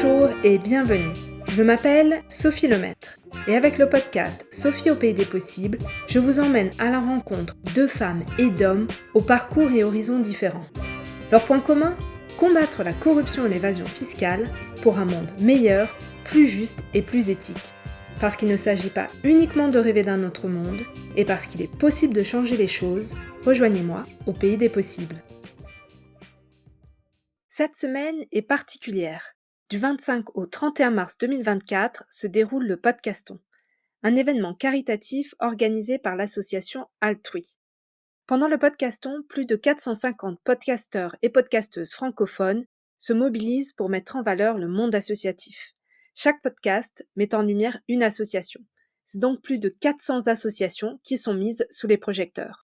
Bonjour et bienvenue. Je m'appelle Sophie Lemaître et avec le podcast Sophie au pays des possibles, je vous emmène à la rencontre de femmes et d'hommes aux parcours et horizons différents. Leur point commun ? Combattre la corruption et l'évasion fiscale pour un monde meilleur, plus juste et plus éthique. Parce qu'il ne s'agit pas uniquement de rêver d'un autre monde et parce qu'il est possible de changer les choses, rejoignez-moi au pays des possibles. Cette semaine est particulière. Du 25 au 31 mars 2024 se déroule le Podcaston, un événement caritatif organisé par l'association Altrui. Pendant le Podcaston, plus de 450 podcasteurs et podcasteuses francophones se mobilisent pour mettre en valeur le monde associatif. Chaque podcast met en lumière une association. C'est donc plus de 400 associations qui sont mises sous les projecteurs.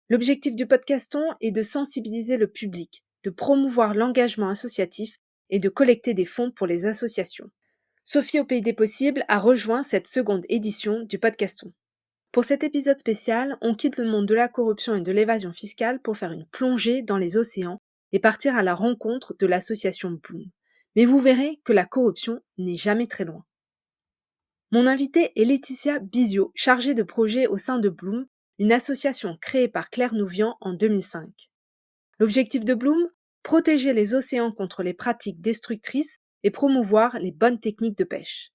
L'objectif du Podcaston est de sensibiliser le public, de promouvoir l'engagement associatif et de collecter des fonds pour les associations. Sophie au pays des possibles a rejoint cette seconde édition du Podcaston. Pour cet épisode spécial, on quitte le monde de la corruption et de l'évasion fiscale pour faire une plongée dans les océans et partir à la rencontre de l'association Bloom. Mais vous verrez que la corruption n'est jamais très loin. Mon invitée est Laetitia Bizio, chargée de projet au sein de Bloom, une association créée par Claire Nouvian en 2005. L'objectif de Bloom ? Protéger les océans contre les pratiques destructrices et promouvoir les bonnes techniques de pêche.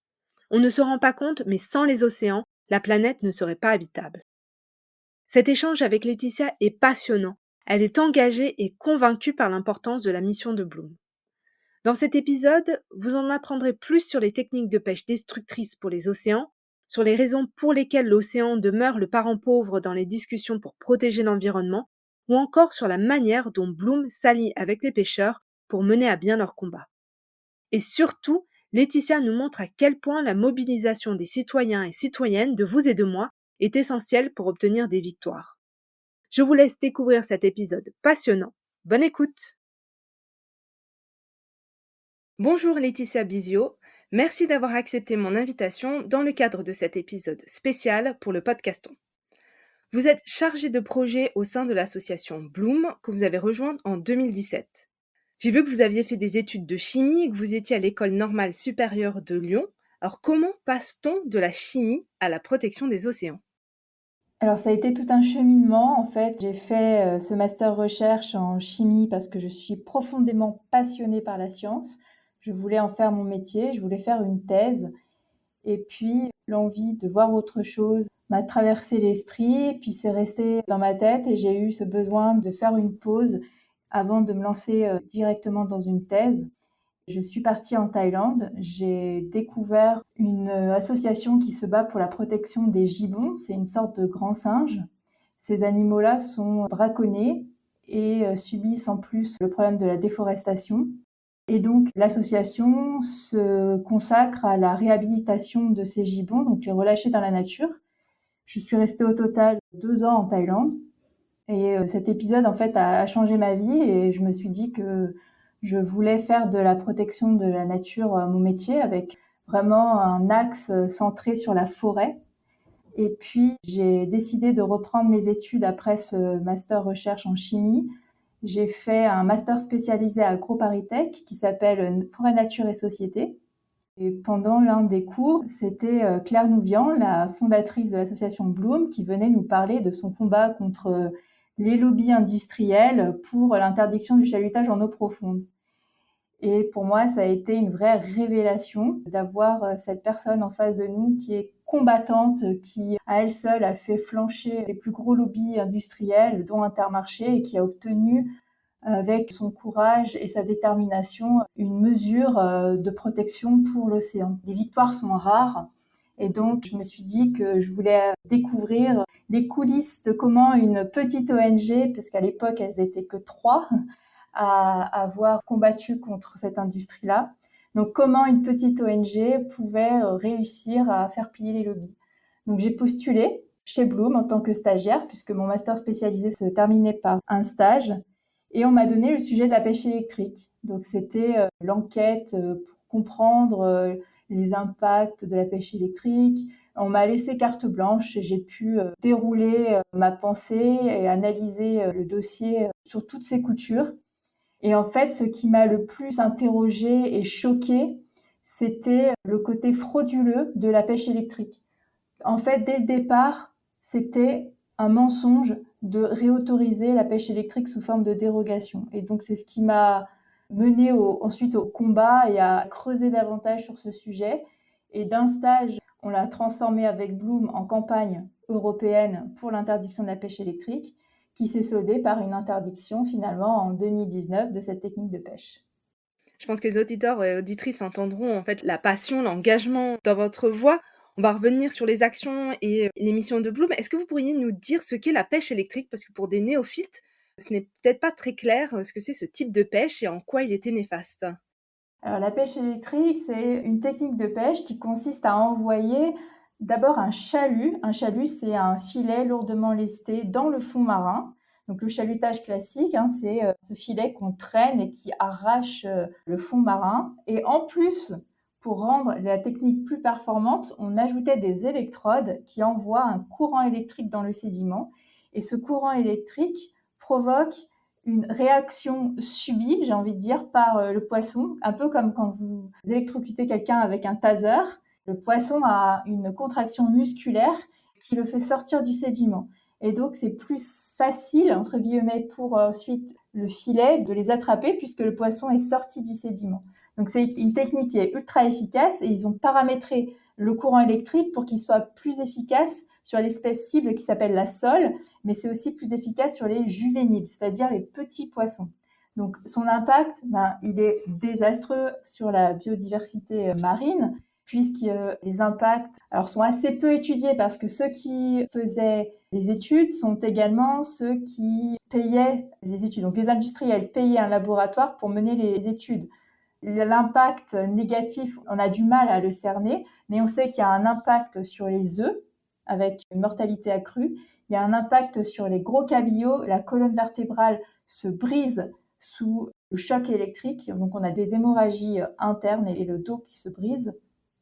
On ne se rend pas compte, mais sans les océans, la planète ne serait pas habitable. Cet échange avec Laetitia est passionnant. Elle est engagée et convaincue par l'importance de la mission de Bloom. Dans cet épisode, vous en apprendrez plus sur les techniques de pêche destructrices pour les océans, sur les raisons pour lesquelles l'océan demeure le parent pauvre dans les discussions pour protéger l'environnement, ou encore sur la manière dont Bloom s'allie avec les pêcheurs pour mener à bien leur combat. Et surtout, Laetitia nous montre à quel point la mobilisation des citoyens et citoyennes, de vous et de moi, est essentielle pour obtenir des victoires. Je vous laisse découvrir cet épisode passionnant. Bonne écoute! Bonjour Laetitia Bizio, merci d'avoir accepté mon invitation dans le cadre de cet épisode spécial pour le Podcaston. Vous êtes chargée de projet au sein de l'association Bloom que vous avez rejointe en 2017. J'ai vu que vous aviez fait des études de chimie et que vous étiez à l'École normale supérieure de Lyon. Alors comment passe-t-on de la chimie à la protection des océans ? Alors ça a été tout un cheminement. En fait, j'ai fait ce master recherche en chimie parce que je suis profondément passionnée par la science. Je voulais en faire mon métier, je voulais faire une thèse. Et puis l'envie de voir autre chose m'a traversé l'esprit, puis c'est resté dans ma tête et j'ai eu ce besoin de faire une pause avant de me lancer directement dans une thèse. Je suis partie en Thaïlande, j'ai découvert une association qui se bat pour la protection des gibbons. C'est une sorte de grand singe. Ces animaux-là sont braconnés et subissent en plus le problème de la déforestation. Et donc l'association se consacre à la réhabilitation de ces gibbons, donc les relâcher dans la nature. Je suis restée au total 2 ans en Thaïlande. Et cet épisode, en fait, a changé ma vie et je me suis dit que je voulais faire de la protection de la nature mon métier avec vraiment un axe centré sur la forêt. Et puis, j'ai décidé de reprendre mes études après ce master recherche en chimie. J'ai fait un master spécialisé à AgroParisTech qui s'appelle Forêt, Nature et Société. Et pendant l'un des cours, c'était Claire Nouvian, la fondatrice de l'association Bloom, qui venait nous parler de son combat contre les lobbies industriels pour l'interdiction du chalutage en eau profonde. Et pour moi, ça a été une vraie révélation d'avoir cette personne en face de nous qui est combattante, qui à elle seule a fait flancher les plus gros lobbies industriels, dont Intermarché, et qui a obtenu avec son courage et sa détermination une mesure de protection pour l'océan. Les victoires sont rares et donc je me suis dit que je voulais découvrir les coulisses de comment une petite ONG, parce qu'à l'époque elles étaient que 3, à avoir combattu contre cette industrie-là. Donc comment une petite ONG pouvait réussir à faire plier les lobbies. Donc j'ai postulé chez Bloom en tant que stagiaire, puisque mon master spécialisé se terminait par un stage. Et on m'a donné le sujet de la pêche électrique. Donc c'était l'enquête pour comprendre les impacts de la pêche électrique. On m'a laissé carte blanche et j'ai pu dérouler ma pensée et analyser le dossier sur toutes ses coutures. Et en fait, ce qui m'a le plus interrogée et choquée, c'était le côté frauduleux de la pêche électrique. En fait, dès le départ, c'était un mensonge de réautoriser la pêche électrique sous forme de dérogation. Et donc, c'est ce qui m'a mené ensuite au combat et à creuser davantage sur ce sujet. Et d'un stage, on l'a transformé avec Bloom en campagne européenne pour l'interdiction de la pêche électrique, qui s'est soldée par une interdiction finalement en 2019 de cette technique de pêche. Je pense que les auditeurs et auditrices entendront en fait la passion, l'engagement dans votre voix. On va revenir sur les actions et les missions de Bloom. Est-ce que vous pourriez nous dire ce qu'est la pêche électrique? Parce que pour des néophytes, ce n'est peut-être pas très clair, ce que c'est ce type de pêche et en quoi il était néfaste. Alors la pêche électrique, c'est une technique de pêche qui consiste à envoyer d'abord un chalut. Un chalut, c'est un filet lourdement lesté dans le fond marin. Donc le chalutage classique, c'est ce filet qu'on traîne et qui arrache le fond marin. Et en plus, pour rendre la technique plus performante, on ajoutait des électrodes qui envoient un courant électrique dans le sédiment. Et ce courant électrique provoque une réaction subie, j'ai envie de dire, par le poisson, un peu comme quand vous électrocutez quelqu'un avec un taser. Le poisson a une contraction musculaire qui le fait sortir du sédiment. Et donc, c'est plus facile, entre guillemets, pour ensuite le filet de les attraper puisque le poisson est sorti du sédiment. Donc, c'est une technique qui est ultra efficace et ils ont paramétré le courant électrique pour qu'il soit plus efficace sur l'espèce cible qui s'appelle la sole, mais c'est aussi plus efficace sur les juvéniles, c'est-à-dire les petits poissons. Donc son impact, il est désastreux sur la biodiversité marine, puisque les impacts sont assez peu étudiés parce que ceux qui faisaient les études sont également ceux qui payaient les études. Donc les industriels payaient un laboratoire pour mener les études. L'impact négatif, on a du mal à le cerner, mais on sait qu'il y a un impact sur les œufs, avec une mortalité accrue. Il y a un impact sur les gros cabillots. La colonne vertébrale se brise sous le choc électrique. Donc, on a des hémorragies internes et le dos qui se brise.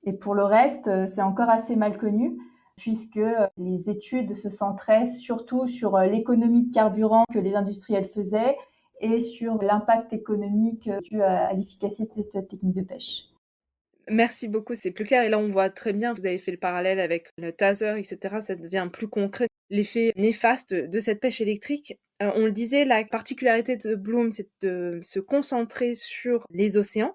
Et pour le reste, c'est encore assez mal connu puisque les études se centraient surtout sur l'économie de carburant que les industriels faisaient et sur l'impact économique dû à l'efficacité de cette technique de pêche. Merci beaucoup, c'est plus clair et là on voit très bien, vous avez fait le parallèle avec le taser et cetera, ça devient plus concret, l'effet néfaste de cette pêche électrique. On le disait, la particularité de Bloom, c'est de se concentrer sur les océans.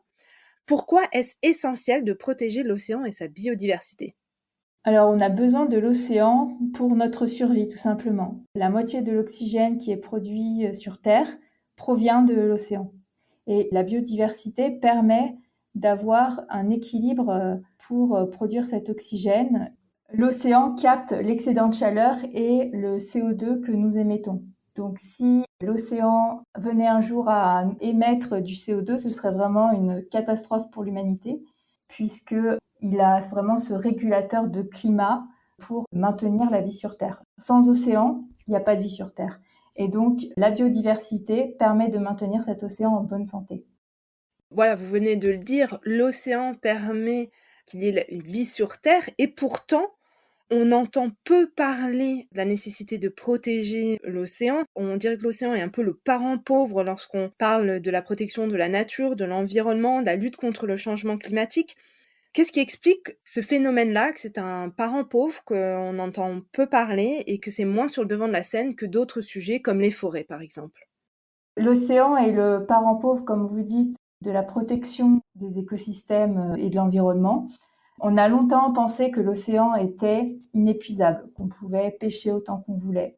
Pourquoi est-ce essentiel de protéger l'océan et sa biodiversité? Alors, on a besoin de l'océan pour notre survie, tout simplement. La moitié de l'oxygène qui est produit sur Terre provient de l'océan. Et la biodiversité permet d'avoir un équilibre pour produire cet oxygène. L'océan capte l'excédent de chaleur et le CO2 que nous émettons. Donc, si l'océan venait un jour à émettre du CO2, ce serait vraiment une catastrophe pour l'humanité, puisqu'il a vraiment ce régulateur de climat pour maintenir la vie sur Terre. Sans océan, il n'y a pas de vie sur Terre. Et donc, la biodiversité permet de maintenir cet océan en bonne santé. Voilà, vous venez de le dire, l'océan permet qu'il y ait une vie sur Terre et pourtant, on entend peu parler de la nécessité de protéger l'océan. On dirait que l'océan est un peu le parent pauvre lorsqu'on parle de la protection de la nature, de l'environnement, de la lutte contre le changement climatique. Qu'est-ce qui explique ce phénomène-là, que c'est un parent pauvre, qu'on entend peu parler et que c'est moins sur le devant de la scène que d'autres sujets comme les forêts, par exemple? L'océan est le parent pauvre, comme vous dites, de la protection des écosystèmes et de l'environnement. On a longtemps pensé que l'océan était inépuisable, qu'on pouvait pêcher autant qu'on voulait.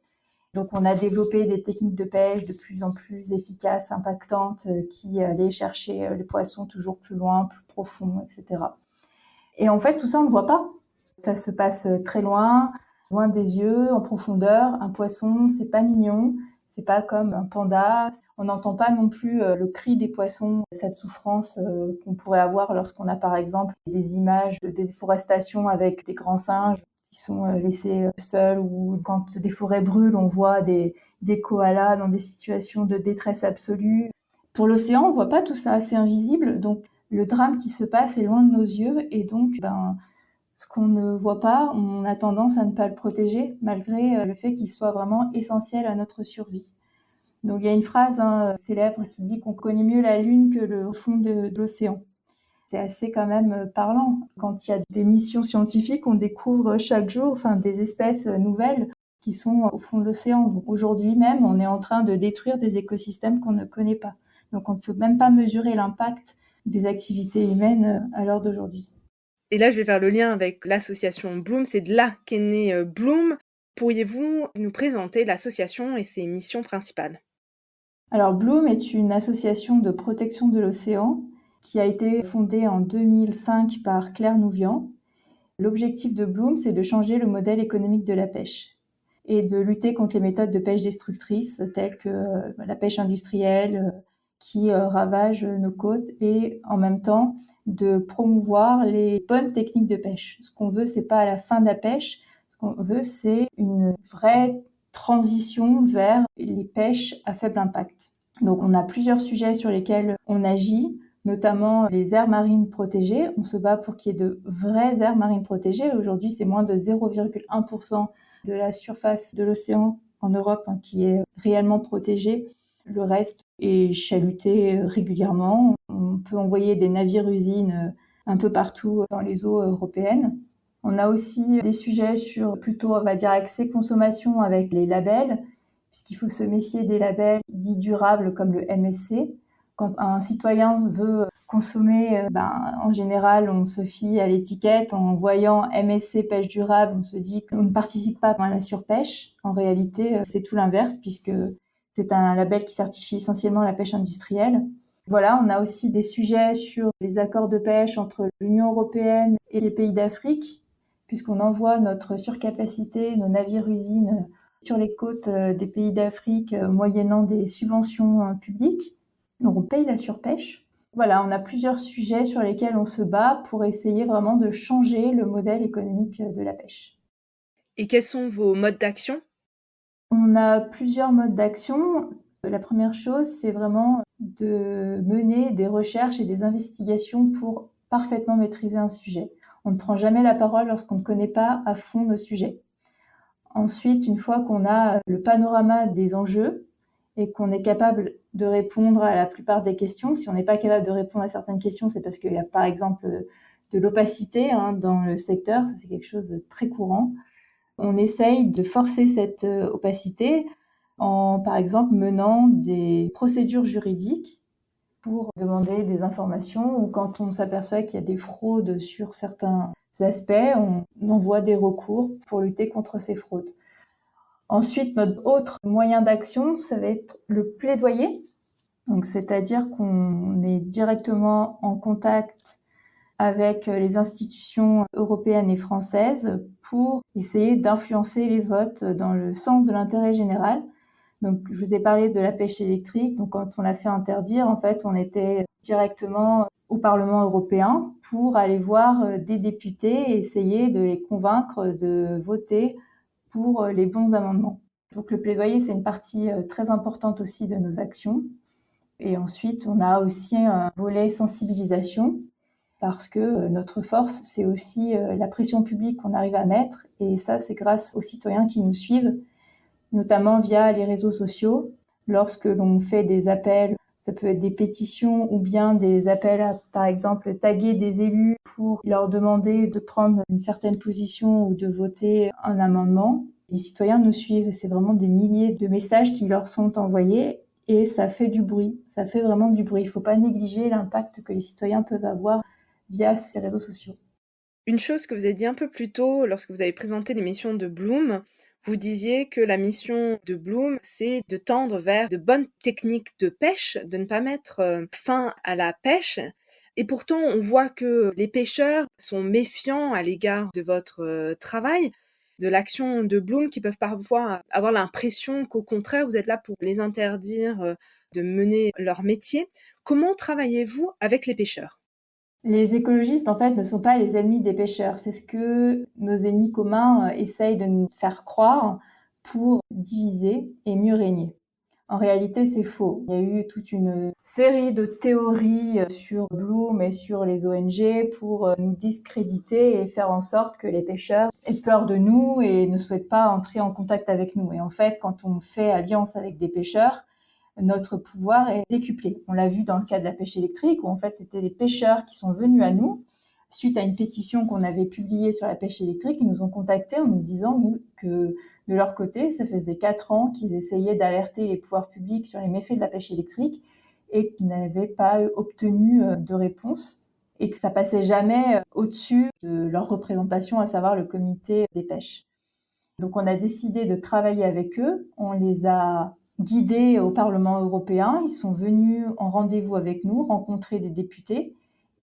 Donc, on a développé des techniques de pêche de plus en plus efficaces, impactantes, qui allaient chercher les poissons toujours plus loin, plus profond, etc. Et en fait, tout ça, on ne le voit pas. Ça se passe très loin, loin des yeux, en profondeur. Un poisson, c'est pas mignon, c'est pas comme un panda. On n'entend pas non plus le cri des poissons, cette souffrance qu'on pourrait avoir lorsqu'on a par exemple des images de déforestation avec des grands singes qui sont laissés seuls, ou quand des forêts brûlent, on voit des koalas dans des situations de détresse absolue. Pour l'océan, on voit pas tout ça, c'est invisible. Donc le drame qui se passe est loin de nos yeux et donc ce qu'on ne voit pas, on a tendance à ne pas le protéger malgré le fait qu'il soit vraiment essentiel à notre survie. Donc il y a une phrase célèbre qui dit qu'on connaît mieux la Lune que le fond de l'océan. C'est assez quand même parlant. Quand il y a des missions scientifiques, on découvre chaque jour des espèces nouvelles qui sont au fond de l'océan. Donc aujourd'hui même, on est en train de détruire des écosystèmes qu'on ne connaît pas. Donc on ne peut même pas mesurer l'impact des activités humaines à l'heure d'aujourd'hui. Et là, je vais faire le lien avec l'association Bloom. C'est de là qu'est né Bloom. Pourriez-vous nous présenter l'association et ses missions principales? Alors Bloom est une association de protection de l'océan qui a été fondée en 2005 par Claire Nouvian. L'objectif de Bloom, c'est de changer le modèle économique de la pêche et de lutter contre les méthodes de pêche destructrices telles que la pêche industrielle qui ravage nos côtes et en même temps de promouvoir les bonnes techniques de pêche. Ce qu'on veut, c'est pas à la fin de la pêche, ce qu'on veut, c'est une vraie transition vers les pêches à faible impact. Donc on a plusieurs sujets sur lesquels on agit, notamment les aires marines protégées. On se bat pour qu'il y ait de vraies aires marines protégées. Aujourd'hui, c'est moins de 0,1% de la surface de l'océan en Europe qui est réellement protégée. Le reste est chaluté régulièrement. On peut envoyer des navires-usines un peu partout dans les eaux européennes. On a aussi des sujets sur plutôt, on va dire, accès consommation avec les labels, puisqu'il faut se méfier des labels dits durables comme le MSC. Quand un citoyen veut consommer, en général, on se fie à l'étiquette. En voyant MSC pêche durable, on se dit qu'on ne participe pas à la surpêche. En réalité, c'est tout l'inverse, puisque c'est un label qui certifie essentiellement la pêche industrielle. Voilà, on a aussi des sujets sur les accords de pêche entre l'Union européenne et les pays d'Afrique, puisqu'on envoie notre surcapacité, nos navires-usines sur les côtes des pays d'Afrique moyennant des subventions publiques. Donc on paye la surpêche. Voilà, on a plusieurs sujets sur lesquels on se bat pour essayer vraiment de changer le modèle économique de la pêche. Et quels sont vos modes d'action? On a plusieurs modes d'action. La première chose, c'est vraiment de mener des recherches et des investigations pour parfaitement maîtriser un sujet. On ne prend jamais la parole lorsqu'on ne connaît pas à fond nos sujets. Ensuite, une fois qu'on a le panorama des enjeux et qu'on est capable de répondre à la plupart des questions, si on n'est pas capable de répondre à certaines questions, c'est parce qu'il y a par exemple de l'opacité dans le secteur, ça c'est quelque chose de très courant. On essaye de forcer cette opacité en, par exemple, menant des procédures juridiques pour demander des informations ou quand on s'aperçoit qu'il y a des fraudes sur certains aspects, on envoie des recours pour lutter contre ces fraudes. Ensuite, notre autre moyen d'action, ça va être le plaidoyer. Donc, c'est-à-dire qu'on est directement en contact avec les institutions européennes et françaises pour essayer d'influencer les votes dans le sens de l'intérêt général. Donc, je vous ai parlé de la pêche électrique. Donc, quand on l'a fait interdire, en fait, on était directement au Parlement européen pour aller voir des députés et essayer de les convaincre de voter pour les bons amendements. Donc, le plaidoyer, c'est une partie très importante aussi de nos actions. Et ensuite, on a aussi un volet sensibilisation parce que notre force, c'est aussi la pression publique qu'on arrive à mettre. Et ça, c'est grâce aux citoyens qui nous suivent, notamment via les réseaux sociaux. Lorsque l'on fait des appels, ça peut être des pétitions ou bien des appels à, par exemple, taguer des élus pour leur demander de prendre une certaine position ou de voter un amendement. Les citoyens nous suivent. C'est vraiment des milliers de messages qui leur sont envoyés et ça fait du bruit. Ça fait vraiment du bruit. Il ne faut pas négliger l'impact que les citoyens peuvent avoir via ces réseaux sociaux. Une chose que vous avez dit un peu plus tôt lorsque vous avez présenté les missions de Bloom, vous disiez que la mission de Bloom, c'est de tendre vers de bonnes techniques de pêche, de ne pas mettre fin à la pêche. Et pourtant, on voit que les pêcheurs sont méfiants à l'égard de votre travail, de l'action de Bloom, qui peuvent parfois avoir l'impression qu'au contraire, vous êtes là pour les interdire de mener leur métier. Comment travaillez-vous avec les pêcheurs? Les écologistes, en fait, ne sont pas les ennemis des pêcheurs. C'est ce que nos ennemis communs essayent de nous faire croire pour diviser et mieux régner. En réalité, c'est faux. Il y a eu toute une série de théories sur Bloom et sur les ONG pour nous discréditer et faire en sorte que les pêcheurs aient peur de nous et ne souhaitent pas entrer en contact avec nous. Et en fait, quand on fait alliance avec des pêcheurs, notre pouvoir est décuplé. On l'a vu dans le cas de la pêche électrique, où en fait c'était des pêcheurs qui sont venus à nous suite à une pétition qu'on avait publiée sur la pêche électrique. Ils nous ont contactés en nous disant que de leur côté, ça faisait 4 ans qu'ils essayaient d'alerter les pouvoirs publics sur les méfaits de la pêche électrique et qu'ils n'avaient pas obtenu de réponse et que ça passait jamais au-dessus de leur représentation, à savoir le comité des pêches. Donc on a décidé de travailler avec eux, on les a guidés au Parlement européen, ils sont venus en rendez-vous avec nous, rencontrer des députés.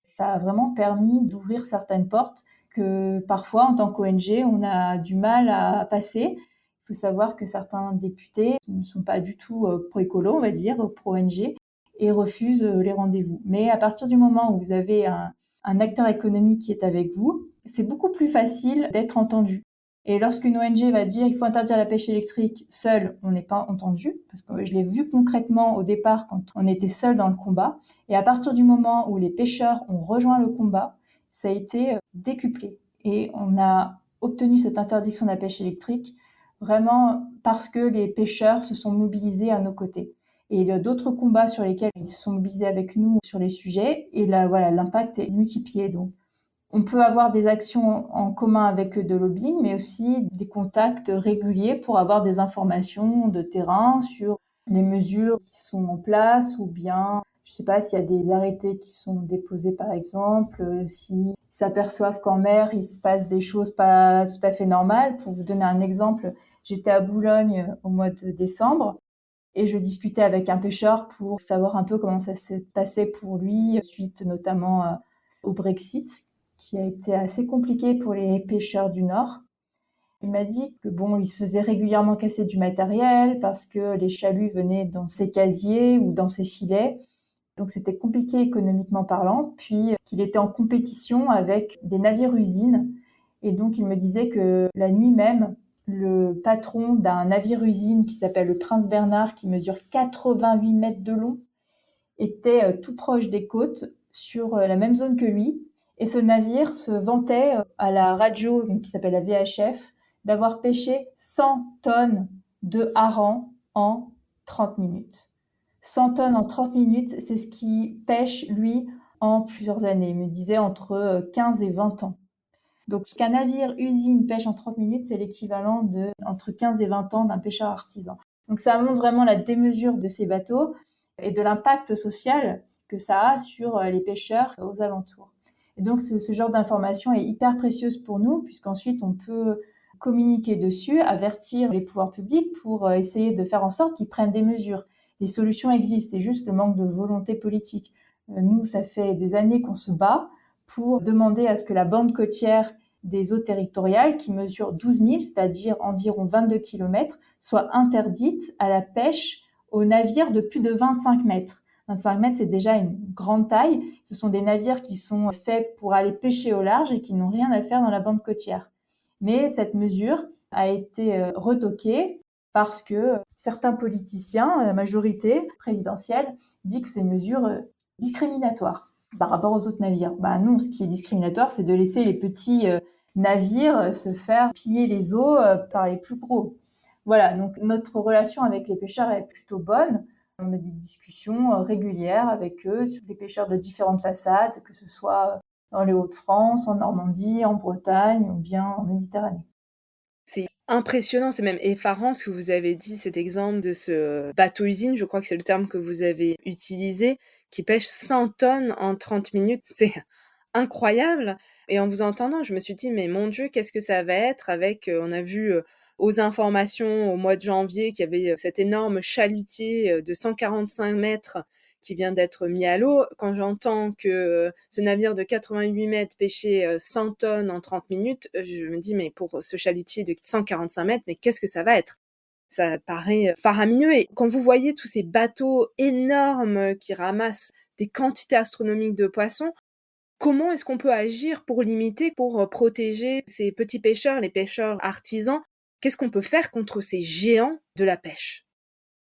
Ça a vraiment permis d'ouvrir certaines portes que parfois, en tant qu'ONG, on a du mal à passer. Il faut savoir que certains députés ne sont pas du tout pro-écolo, on va dire, pro-ONG, et refusent les rendez-vous. Mais à partir du moment où vous avez un acteur économique qui est avec vous, c'est beaucoup plus facile d'être entendu. Et lorsqu'une ONG va dire il faut interdire la pêche électrique, seul, on n'est pas entendu, parce que je l'ai vu concrètement au départ quand on était seul dans le combat. Et à partir du moment où les pêcheurs ont rejoint le combat, ça a été décuplé. Et on a obtenu cette interdiction de la pêche électrique vraiment parce que les pêcheurs se sont mobilisés à nos côtés. Et il y a d'autres combats sur lesquels ils se sont mobilisés avec nous sur les sujets. Et là, voilà, l'impact est multiplié. Donc, on peut avoir des actions en commun avec eux de lobbying, mais aussi des contacts réguliers pour avoir des informations de terrain sur les mesures qui sont en place ou bien, je ne sais pas, s'il y a des arrêtés qui sont déposés par exemple, s'ils s'aperçoivent qu'en mer, il se passe des choses pas tout à fait normales. Pour vous donner un exemple, j'étais à Boulogne au mois de décembre et je discutais avec un pêcheur pour savoir un peu comment ça se passait pour lui, suite notamment au Brexit, qui a été assez compliqué pour les pêcheurs du Nord. Il m'a dit que il se faisait régulièrement casser du matériel parce que les chaluts venaient dans ses casiers ou dans ses filets. Donc c'était compliqué économiquement parlant. Puis qu'il était en compétition avec des navires-usines. Et donc il me disait que la nuit même, le patron d'un navire-usine qui s'appelle le Prince Bernard, qui mesure 88 mètres de long, était tout proche des côtes, sur la même zone que lui. Et ce navire se vantait à la radio, qui s'appelle la VHF, d'avoir pêché 100 tonnes de harengs en 30 minutes. 100 tonnes en 30 minutes, c'est ce qu'il pêche, lui, en plusieurs années. Il me disait entre 15 et 20 ans. Donc, ce qu'un navire usine pêche en 30 minutes, c'est l'équivalent de entre 15 et 20 ans d'un pêcheur artisan. Donc, ça montre vraiment la démesure de ces bateaux et de l'impact social que ça a sur les pêcheurs aux alentours. Et donc, ce genre d'information est hyper précieuse pour nous, puisqu'ensuite, on peut communiquer dessus, avertir les pouvoirs publics pour essayer de faire en sorte qu'ils prennent des mesures. Les solutions existent, c'est juste le manque de volonté politique. Nous, ça fait des années qu'on se bat pour demander à ce que la bande côtière des eaux territoriales, qui mesure 12 000, c'est-à-dire environ 22 km, soit interdite à la pêche aux navires de plus de 25 mètres. 25 mètres, c'est déjà une grande taille. Ce sont des navires qui sont faits pour aller pêcher au large et qui n'ont rien à faire dans la bande côtière. Mais cette mesure a été retoquée parce que certains politiciens, la majorité présidentielle, dit que c'est une mesure discriminatoire par rapport aux autres navires. Non, ce qui est discriminatoire, c'est de laisser les petits navires se faire piller les eaux par les plus gros. Voilà, donc notre relation avec les pêcheurs est plutôt bonne. On a des discussions régulières avec eux sur les pêcheurs de différentes façades, que ce soit dans les Hauts-de-France, en Normandie, en Bretagne ou bien en Méditerranée. C'est impressionnant, c'est même effarant ce que vous avez dit, cet exemple de ce bateau-usine, je crois que c'est le terme que vous avez utilisé, qui pêche 100 tonnes en 30 minutes. C'est incroyable. Et en vous entendant, je me suis dit: «Mais mon Dieu, qu'est-ce que ça va être avec» on a vu, aux informations au mois de janvier qu'il y avait, cet énorme chalutier, de 145 mètres qui vient d'être mis à l'eau. Quand j'entends que ce navire de 88 mètres pêchait 100 tonnes en 30 minutes, je me dis, mais pour ce chalutier de 145 mètres, mais qu'est-ce que ça va être? Ça paraît faramineux. Et quand vous voyez tous ces bateaux énormes qui ramassent des quantités astronomiques de poissons, comment est-ce qu'on peut agir pour limiter, pour protéger ces petits pêcheurs, les pêcheurs artisans? Qu'est-ce qu'on peut faire contre ces géants de la pêche?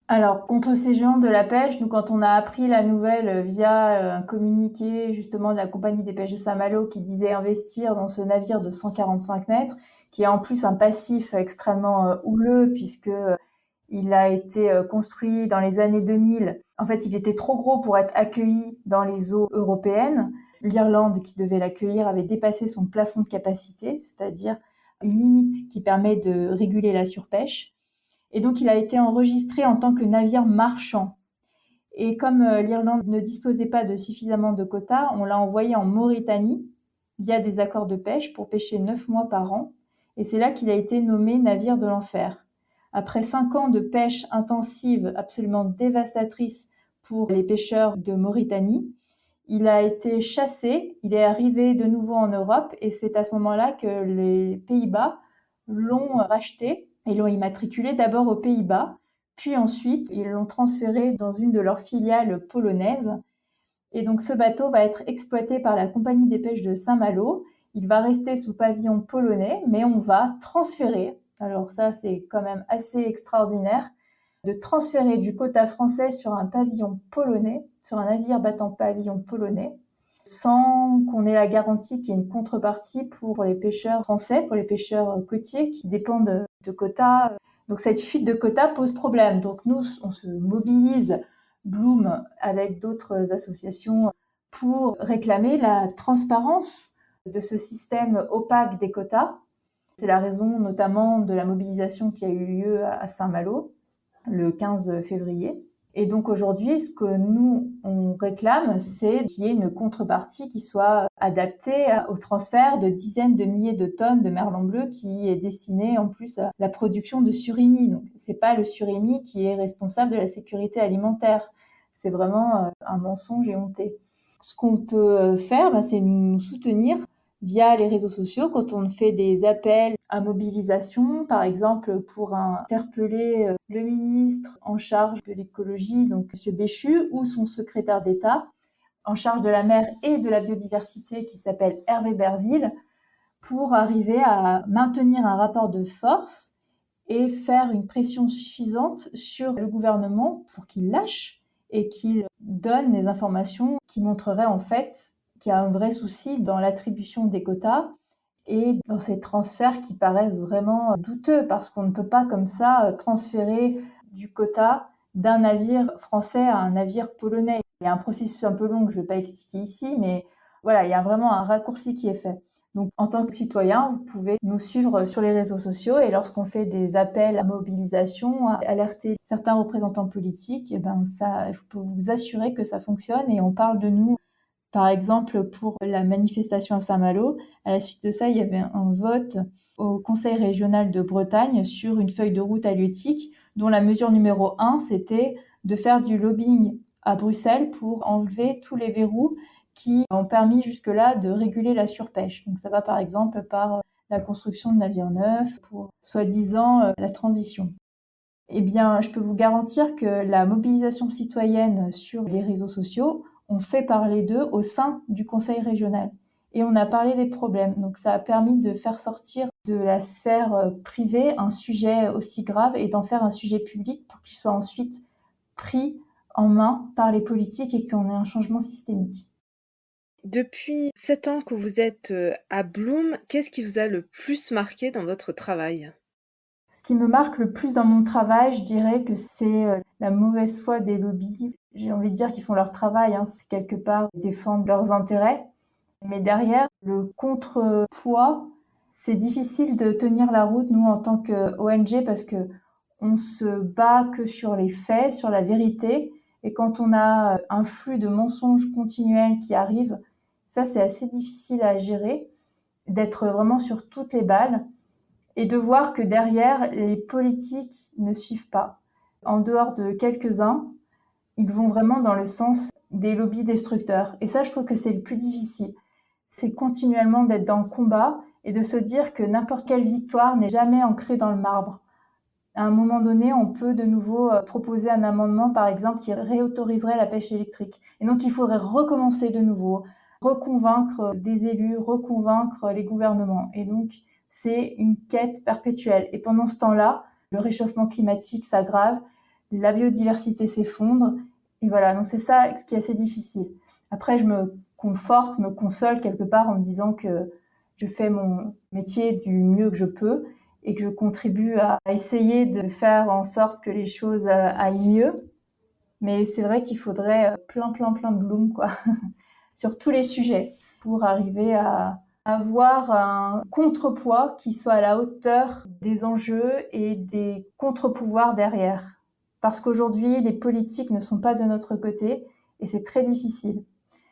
Alors, contre ces géants de la pêche, nous, quand on a appris la nouvelle via un communiqué justement de la Compagnie des pêches de Saint-Malo qui disait investir dans ce navire de 145 mètres, qui a en plus un passif extrêmement houleux puisque Il a été construit dans les années 2000. En fait, il était trop gros pour être accueilli dans les eaux européennes. L'Irlande, qui devait l'accueillir, avait dépassé son plafond de capacité, c'est-à-dire une limite qui permet de réguler la surpêche. Et donc, il a été enregistré en tant que navire marchand. Et comme l'Irlande ne disposait pas de suffisamment de quotas, on l'a envoyé en Mauritanie via des accords de pêche pour pêcher 9 mois par an. Et c'est là qu'il a été nommé navire de l'enfer. Après 5 ans de pêche intensive absolument dévastatrice pour les pêcheurs de Mauritanie, il a été chassé, il est arrivé de nouveau en Europe et c'est à ce moment-là que les Pays-Bas l'ont racheté et l'ont immatriculé d'abord aux Pays-Bas, puis ensuite ils l'ont transféré dans une de leurs filiales polonaises. Et donc ce bateau va être exploité par la Compagnie des pêches de Saint-Malo. Il va rester sous pavillon polonais, mais on va transférer, alors ça c'est quand même assez extraordinaire, de transférer du quota français sur un pavillon polonais, sur un navire battant pavillon polonais, sans qu'on ait la garantie qu'il y ait une contrepartie pour les pêcheurs français, pour les pêcheurs côtiers qui dépendent de quotas. Donc cette fuite de quotas pose problème. Donc nous, on se mobilise, Bloom, avec d'autres associations, pour réclamer la transparence de ce système opaque des quotas. C'est la raison notamment de la mobilisation qui a eu lieu à Saint-Malo le 15 février. Et donc aujourd'hui, ce que nous, on réclame, c'est qu'il y ait une contrepartie qui soit adaptée au transfert de dizaines de milliers de tonnes de merlan bleu qui est destiné en plus à la production de surimi. Donc c'est pas le surimi qui est responsable de la sécurité alimentaire. C'est vraiment un mensonge éhonté. Ce qu'on peut faire, c'est nous soutenir via les réseaux sociaux quand on fait des appels à mobilisation, par exemple pour interpeller le ministre en charge de l'écologie, donc M. Béchu, ou son secrétaire d'État en charge de la mer et de la biodiversité qui s'appelle Hervé Berville, pour arriver à maintenir un rapport de force et faire une pression suffisante sur le gouvernement pour qu'il lâche et qu'il donne les informations qui montreraient en fait qu'il y a un vrai souci dans l'attribution des quotas et dans ces transferts qui paraissent vraiment douteux parce qu'on ne peut pas comme ça transférer du quota d'un navire français à un navire polonais. Il y a un processus un peu long que je ne vais pas expliquer ici, mais voilà, il y a vraiment un raccourci qui est fait. Donc, en tant que citoyen, vous pouvez nous suivre sur les réseaux sociaux et lorsqu'on fait des appels à mobilisation, à alerter certains représentants politiques, et ben ça, je peux vous assurer que ça fonctionne et on parle de nous. Par exemple, pour la manifestation à Saint-Malo, à la suite de ça, il y avait un vote au Conseil régional de Bretagne sur une feuille de route halieutique dont la mesure numéro 1, c'était de faire du lobbying à Bruxelles pour enlever tous les verrous qui ont permis jusque-là de réguler la surpêche. Donc ça va par exemple par la construction de navires neufs pour soi-disant la transition. Eh bien, je peux vous garantir que la mobilisation citoyenne sur les réseaux sociaux, on fait parler d'eux au sein du conseil régional. Et on a parlé des problèmes. Donc ça a permis de faire sortir de la sphère privée un sujet aussi grave et d'en faire un sujet public pour qu'il soit ensuite pris en main par les politiques et qu'on ait un changement systémique. Depuis 7 ans que vous êtes à Bloom, qu'est-ce qui vous a le plus marqué dans votre travail? Ce qui me marque le plus dans mon travail, je dirais que c'est la mauvaise foi des lobbies. J'ai envie de dire qu'ils font leur travail, c'est quelque part défendre leurs intérêts. Mais derrière, le contrepoids, c'est difficile de tenir la route, nous, en tant qu'ONG, parce que on se bat que sur les faits, sur la vérité. Et quand on a un flux de mensonges continuels qui arrive, ça, c'est assez difficile à gérer, d'être vraiment sur toutes les balles et de voir que derrière, les politiques ne suivent pas. En dehors de quelques-uns, ils vont vraiment dans le sens des lobbies destructeurs. Et ça, je trouve que c'est le plus difficile. C'est continuellement d'être dans le combat et de se dire que n'importe quelle victoire n'est jamais ancrée dans le marbre. À un moment donné, on peut de nouveau proposer un amendement, par exemple, qui réautoriserait la pêche électrique. Et donc, il faudrait recommencer de nouveau, reconvaincre des élus, reconvaincre les gouvernements. Et donc, c'est une quête perpétuelle. Et pendant ce temps-là, le réchauffement climatique s'aggrave, la biodiversité s'effondre. Et voilà, donc c'est ça ce qui est assez difficile. Après, je me conforte, me console quelque part en me disant que je fais mon métier du mieux que je peux et que je contribue à essayer de faire en sorte que les choses aillent mieux. Mais c'est vrai qu'il faudrait plein de Bloom, quoi, sur tous les sujets pour arriver à avoir un contrepoids qui soit à la hauteur des enjeux et des contre-pouvoirs derrière. Parce qu'aujourd'hui, les politiques ne sont pas de notre côté et c'est très difficile.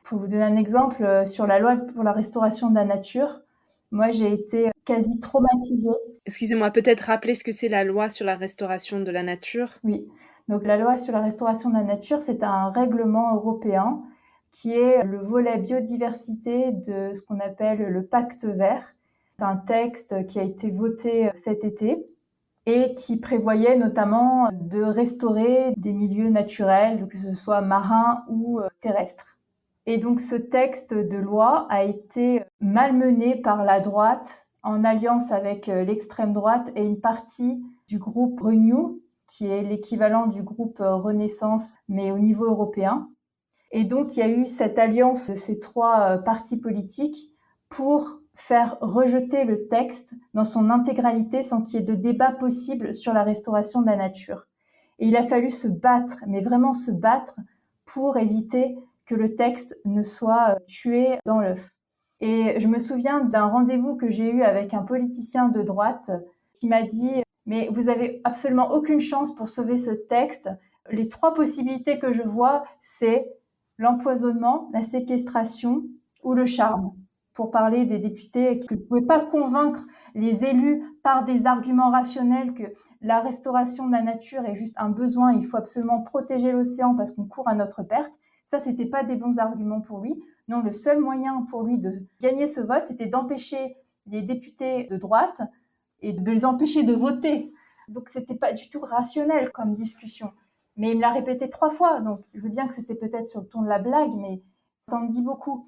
Pour vous donner un exemple, sur la loi pour la restauration de la nature, moi j'ai été quasi traumatisée. Excusez-moi, peut-être rappeler ce que c'est la loi sur la restauration de la nature? Oui, donc la loi sur la restauration de la nature, c'est un règlement européen qui est le volet biodiversité de ce qu'on appelle le pacte vert. C'est un texte qui a été voté cet été et qui prévoyait notamment de restaurer des milieux naturels, que ce soit marins ou terrestres. Et donc ce texte de loi a été malmené par la droite en alliance avec l'extrême droite et une partie du groupe Renew, qui est l'équivalent du groupe Renaissance, mais au niveau européen. Et donc il y a eu cette alliance de ces trois partis politiques pour faire rejeter le texte dans son intégralité sans qu'il y ait de débat possible sur la restauration de la nature. Et il a fallu se battre, mais vraiment se battre, pour éviter que le texte ne soit tué dans l'œuf. Et je me souviens d'un rendez-vous que j'ai eu avec un politicien de droite qui m'a dit « Mais vous avez absolument aucune chance pour sauver ce texte. Les trois possibilités que je vois, c'est l'empoisonnement, la séquestration ou le charme », pour parler des députés, que je ne pouvais pas convaincre les élus par des arguments rationnels que la restauration de la nature est juste un besoin, il faut absolument protéger l'océan parce qu'on court à notre perte. Ça, c'était pas des bons arguments pour lui. Non, le seul moyen pour lui de gagner ce vote, c'était d'empêcher les députés de droite et de les empêcher de voter. Donc, c'était pas du tout rationnel comme discussion. Mais il me l'a répété 3 fois, donc je veux bien que c'était peut-être sur le ton de la blague, mais ça en dit beaucoup.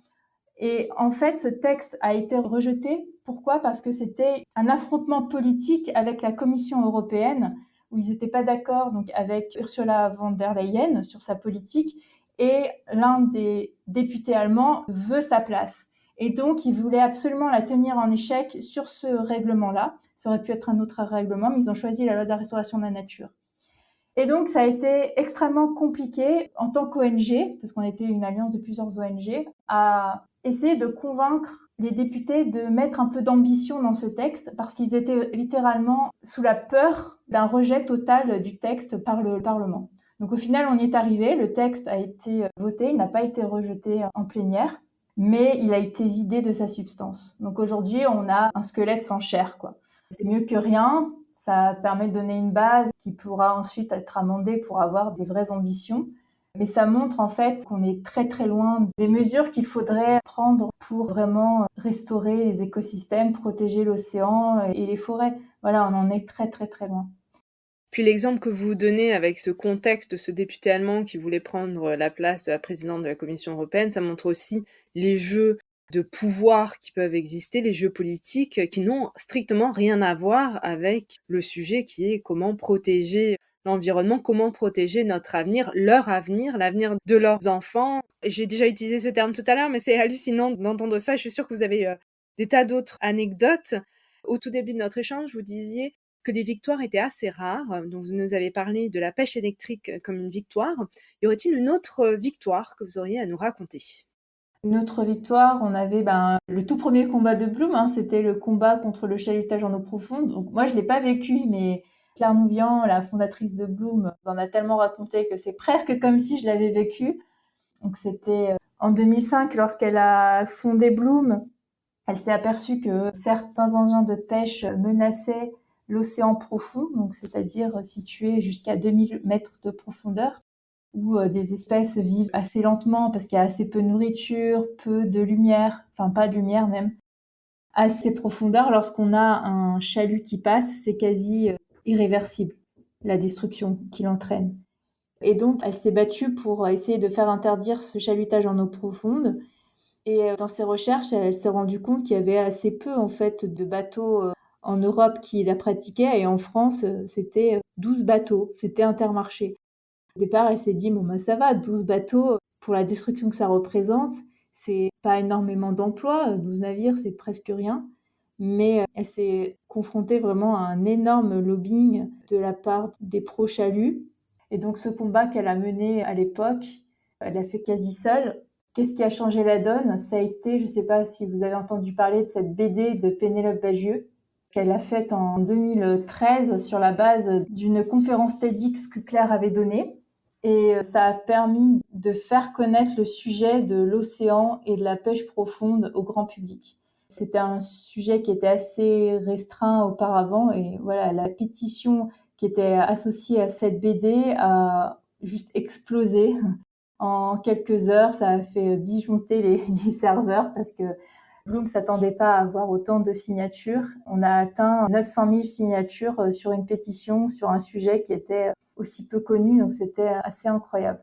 Et en fait, ce texte a été rejeté. Pourquoi ? Parce que c'était un affrontement politique avec la Commission européenne, où ils n'étaient pas d'accord donc avec Ursula von der Leyen sur sa politique, et l'un des députés allemands veut sa place. Et donc, il voulait absolument la tenir en échec sur ce règlement-là. Ça aurait pu être un autre règlement, mais ils ont choisi la loi de la restauration de la nature. Et donc, ça a été extrêmement compliqué en tant qu'ONG, parce qu'on était une alliance de plusieurs ONG, à essayer de convaincre les députés de mettre un peu d'ambition dans ce texte, parce qu'ils étaient littéralement sous la peur d'un rejet total du texte par le Parlement. Donc au final, on y est arrivé, le texte a été voté, il n'a pas été rejeté en plénière, mais il a été vidé de sa substance. Donc aujourd'hui, on a un squelette sans chair, quoi. C'est mieux que rien, ça permet de donner une base qui pourra ensuite être amendée pour avoir des vraies ambitions. Mais ça montre en fait qu'on est très loin des mesures qu'il faudrait prendre pour vraiment restaurer les écosystèmes, protéger l'océan et les forêts. Voilà, on en est très loin. Puis l'exemple que vous donnez avec ce contexte de ce député allemand qui voulait prendre la place de la présidente de la Commission européenne, ça montre aussi les jeux de pouvoir qui peuvent exister, les jeux politiques qui n'ont strictement rien à voir avec le sujet qui est comment protéger l'environnement, comment protéger notre avenir, leur avenir, l'avenir de leurs enfants. J'ai déjà utilisé ce terme tout à l'heure, mais c'est hallucinant d'entendre ça. Je suis sûre que vous avez des tas d'autres anecdotes. Au tout début de notre échange, vous disiez que les victoires étaient assez rares. Donc, vous nous avez parlé de la pêche électrique comme une victoire. Y aurait-il une autre victoire que vous auriez à nous raconter ? Une autre victoire, on avait le tout premier combat de Bloom, c'était le combat contre le chalutage en eau profonde. Donc moi, je l'ai pas vécu, mais Claire Nouvian, la fondatrice de Bloom, en a tellement raconté que c'est presque comme si je l'avais vécu. Donc c'était en 2005, lorsqu'elle a fondé Bloom, elle s'est aperçue que certains engins de pêche menaçaient l'océan profond, donc c'est-à-dire situé jusqu'à 2000 mètres de profondeur, où des espèces vivent assez lentement parce qu'il y a assez peu de nourriture, peu de lumière, enfin pas de lumière même. À ces profondeurs, lorsqu'on a un chalut qui passe, c'est quasi irréversible, la destruction qu'il entraîne. Et donc, elle s'est battue pour essayer de faire interdire ce chalutage en eau profonde. Et dans ses recherches, elle s'est rendue compte qu'il y avait assez peu en fait de bateaux en Europe qui la pratiquaient, et en France, c'était 12 bateaux, c'était Intermarché. Au départ, elle s'est dit bon ça va, 12 bateaux pour la destruction que ça représente, c'est pas énormément d'emplois, 12 navires, c'est presque rien. mais elle s'est confrontée vraiment à un énorme lobbying de la part des pro-chalut. Et donc ce combat qu'elle a mené à l'époque, elle l'a fait quasi seule. Qu'est-ce qui a changé la donne? Ça a été, je ne sais pas si vous avez entendu parler de cette BD de Pénélope Bagieux, qu'elle a faite en 2013 sur la base d'une conférence TEDx que Claire avait donnée. Et ça a permis de faire connaître le sujet de l'océan et de la pêche profonde au grand public. C'était un sujet qui était assez restreint auparavant et voilà, la pétition qui était associée à cette BD a juste explosé. En quelques heures, ça a fait disjoncter les serveurs parce que Bloom ne s'attendait pas à avoir autant de signatures. On a atteint 900 000 signatures sur une pétition sur un sujet qui était aussi peu connu, donc c'était assez incroyable.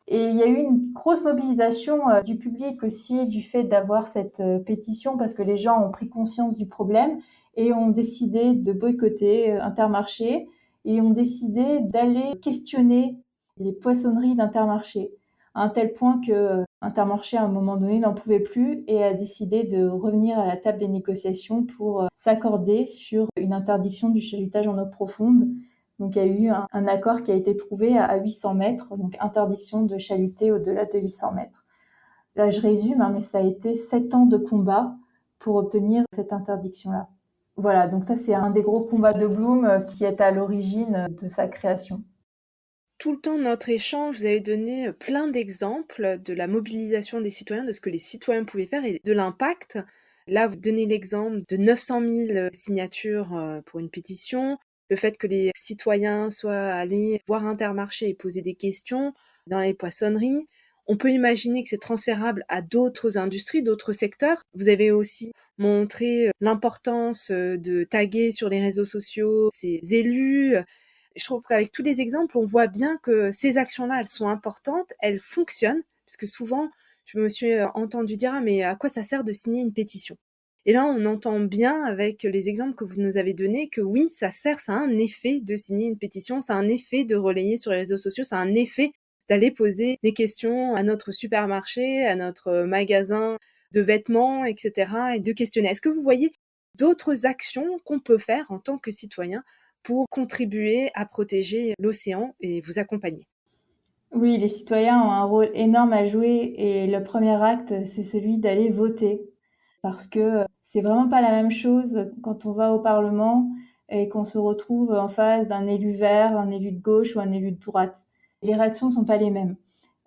Et il y a eu une grosse mobilisation du public aussi du fait d'avoir cette pétition parce que les gens ont pris conscience du problème et ont décidé de boycotter Intermarché et ont décidé d'aller questionner les poissonneries d'Intermarché à un tel point que Intermarché à un moment donné n'en pouvait plus et a décidé de revenir à la table des négociations pour s'accorder sur une interdiction du chalutage en eau profonde. Donc il y a eu un accord qui a été trouvé à 800 mètres, donc interdiction de chaluter au-delà de 800 mètres. Là je résume, mais ça a été 7 ans de combat pour obtenir cette interdiction-là. Voilà, donc ça c'est un des gros combats de Bloom qui est à l'origine de sa création. Tout le temps de notre échange, vous avez donné plein d'exemples de la mobilisation des citoyens, de ce que les citoyens pouvaient faire et de l'impact. Là, vous donnez l'exemple de 900 000 signatures pour une pétition, le fait que les citoyens soient allés voir Intermarché et poser des questions dans les poissonneries. On peut imaginer que c'est transférable à d'autres industries, d'autres secteurs. Vous avez aussi montré l'importance de taguer sur les réseaux sociaux ces élus. Je trouve qu'avec tous les exemples, on voit bien que ces actions-là, elles sont importantes, elles fonctionnent, parce que souvent, je me suis entendu dire, ah, mais à quoi ça sert de signer une pétition? Et là, on entend bien avec les exemples que vous nous avez donnés que oui, ça sert, ça a un effet de signer une pétition, ça a un effet de relayer sur les réseaux sociaux, ça a un effet d'aller poser des questions à notre supermarché, à notre magasin de vêtements, etc., et de questionner. Est-ce que vous voyez d'autres actions qu'on peut faire en tant que citoyen pour contribuer à protéger l'océan et vous accompagner? Oui, les citoyens ont un rôle énorme à jouer et le premier acte, c'est celui d'aller voter. Parce que c'est vraiment pas la même chose quand on va au Parlement et qu'on se retrouve en face d'un élu vert, un élu de gauche ou un élu de droite. Les réactions ne sont pas les mêmes.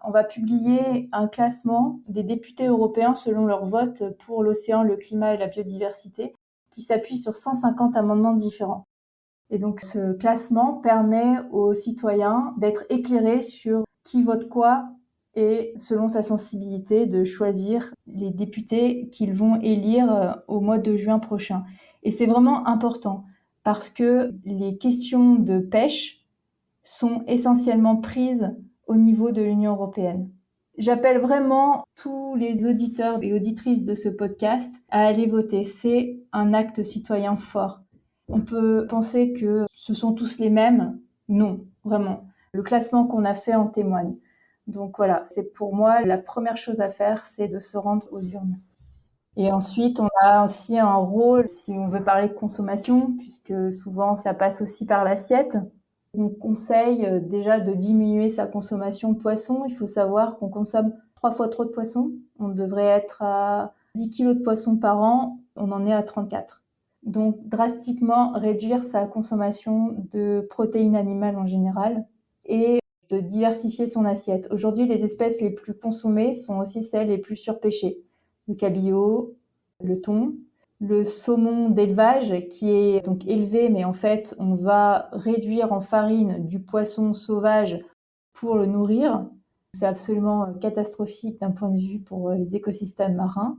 On va publier un classement des députés européens selon leur vote pour l'océan, le climat et la biodiversité, qui s'appuie sur 150 amendements différents. Et donc ce classement permet aux citoyens d'être éclairés sur qui vote quoi et selon sa sensibilité de choisir les députés qu'ils vont élire au mois de juin prochain. Et c'est vraiment important parce que les questions de pêche sont essentiellement prises au niveau de l'Union européenne. J'appelle vraiment tous les auditeurs et auditrices de ce podcast à aller voter. C'est un acte citoyen fort. On peut penser que ce sont tous les mêmes. Non, vraiment. Le classement qu'on a fait en témoigne. Donc voilà, c'est pour moi la première chose à faire, c'est de se rendre aux urnes. Et ensuite, on a aussi un rôle, si on veut parler de consommation, puisque souvent ça passe aussi par l'assiette. On conseille déjà de diminuer sa consommation de poisson. Il faut savoir qu'on consomme 3 fois trop de poissons. On devrait être à 10 kilos de poissons par an. On en est à 34. Donc, drastiquement réduire sa consommation de protéines animales en général et de diversifier son assiette. Aujourd'hui, les espèces les plus consommées sont aussi celles les plus surpêchées. Le cabillaud, le thon, le saumon d'élevage qui est donc élevé, mais en fait, on va réduire en farine du poisson sauvage pour le nourrir. C'est absolument catastrophique d'un point de vue pour les écosystèmes marins.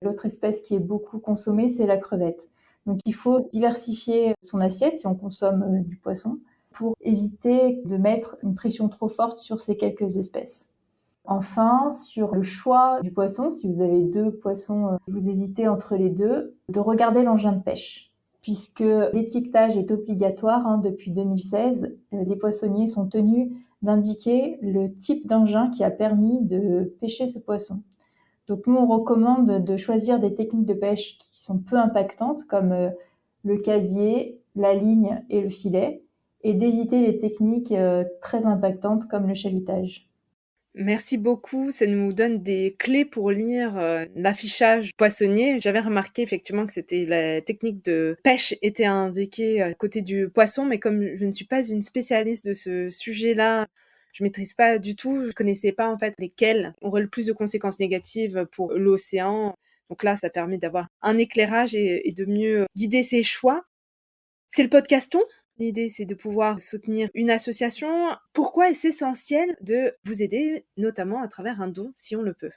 L'autre espèce qui est beaucoup consommée, c'est la crevette. Donc il faut diversifier son assiette si on consomme du poisson pour éviter de mettre une pression trop forte sur ces quelques espèces. Enfin, sur le choix du poisson, si vous avez 2 poissons, vous hésitez entre les 2, de regarder l'engin de pêche. Puisque l'étiquetage est obligatoire depuis 2016, les poissonniers sont tenus d'indiquer le type d'engin qui a permis de pêcher ce poisson. Donc nous, on recommande de choisir des techniques de pêche qui sont peu impactantes, comme le casier, la ligne et le filet, et d'éviter les techniques très impactantes comme le chalutage. Merci beaucoup, ça nous donne des clés pour lire l'affichage poissonnier. J'avais remarqué effectivement que c'était la technique de pêche était indiquée à côté du poisson, mais comme je ne suis pas une spécialiste de ce sujet-là, je maîtrise pas du tout, je connaissais pas en fait lesquels auraient le plus de conséquences négatives pour l'océan. Donc là, ça permet d'avoir un éclairage et de mieux guider ses choix. C'est le podcaston. L'idée, c'est de pouvoir soutenir une association. Pourquoi est-ce essentiel de vous aider, notamment à travers un don, si on le peut?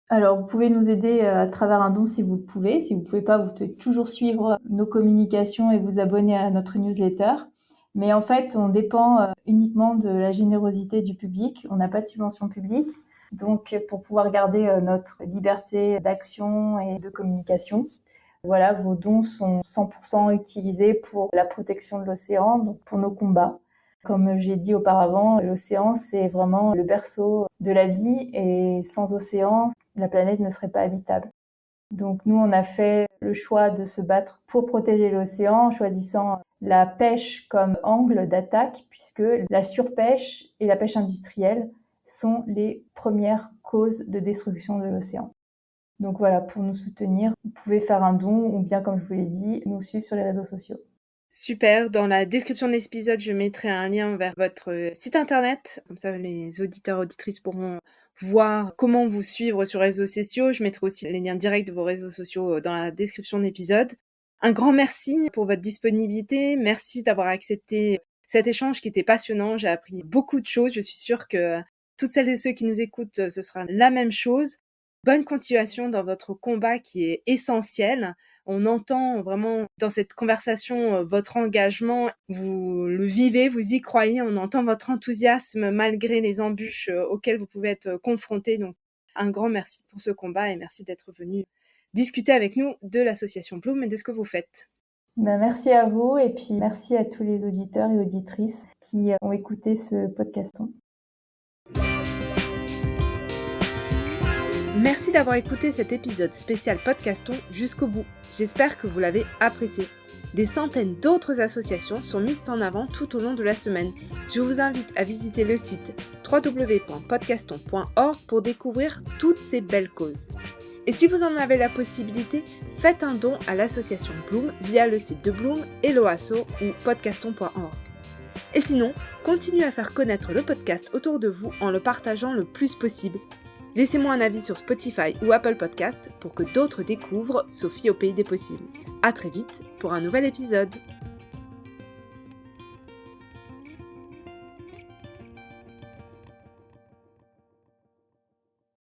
Alors, vous pouvez nous aider à travers un don si vous le pouvez. Si vous ne pouvez pas, vous pouvez toujours suivre nos communications et vous abonner à notre newsletter. Mais en fait, on dépend uniquement de la générosité du public. On n'a pas de subvention publique. Donc, pour pouvoir garder notre liberté d'action et de communication, voilà, vos dons sont 100% utilisés pour la protection de l'océan, donc pour nos combats. Comme j'ai dit auparavant, l'océan, c'est vraiment le berceau de la vie et sans océan, la planète ne serait pas habitable. Donc nous, on a fait le choix de se battre pour protéger l'océan en choisissant la pêche comme angle d'attaque, puisque la surpêche et la pêche industrielle sont les premières causes de destruction de l'océan. Donc voilà, pour nous soutenir, vous pouvez faire un don ou bien, comme je vous l'ai dit, nous suivre sur les réseaux sociaux. Super, dans la description de l'épisode, je mettrai un lien vers votre site internet. Comme ça, les auditeurs, auditrices pourront voir comment vous suivre sur les réseaux sociaux. Je mettrai aussi les liens directs de vos réseaux sociaux dans la description de l'épisode. Un grand merci pour votre disponibilité. Merci d'avoir accepté cet échange qui était passionnant. J'ai appris beaucoup de choses. Je suis sûre que toutes celles et ceux qui nous écoutent, ce sera la même chose. Bonne continuation dans votre combat qui est essentiel. On entend vraiment dans cette conversation votre engagement, vous le vivez, vous y croyez, on entend votre enthousiasme malgré les embûches auxquelles vous pouvez être confrontés. Donc un grand merci pour ce combat et merci d'être venu discuter avec nous de l'association Bloom et de ce que vous faites. Merci à vous et puis merci à tous les auditeurs et auditrices qui ont écouté ce podcaston. Merci d'avoir écouté cet épisode spécial Podcaston jusqu'au bout. J'espère que vous l'avez apprécié. Des centaines d'autres associations sont mises en avant tout au long de la semaine. Je vous invite à visiter le site www.podcaston.org pour découvrir toutes ces belles causes. Et si vous en avez la possibilité, faites un don à l'association Bloom via le site de Bloom, Hello Asso ou podcaston.org. Et sinon, continuez à faire connaître le podcast autour de vous en le partageant le plus possible. Laissez-moi un avis sur Spotify ou Apple Podcast pour que d'autres découvrent Sophie au pays des possibles. À très vite pour un nouvel épisode.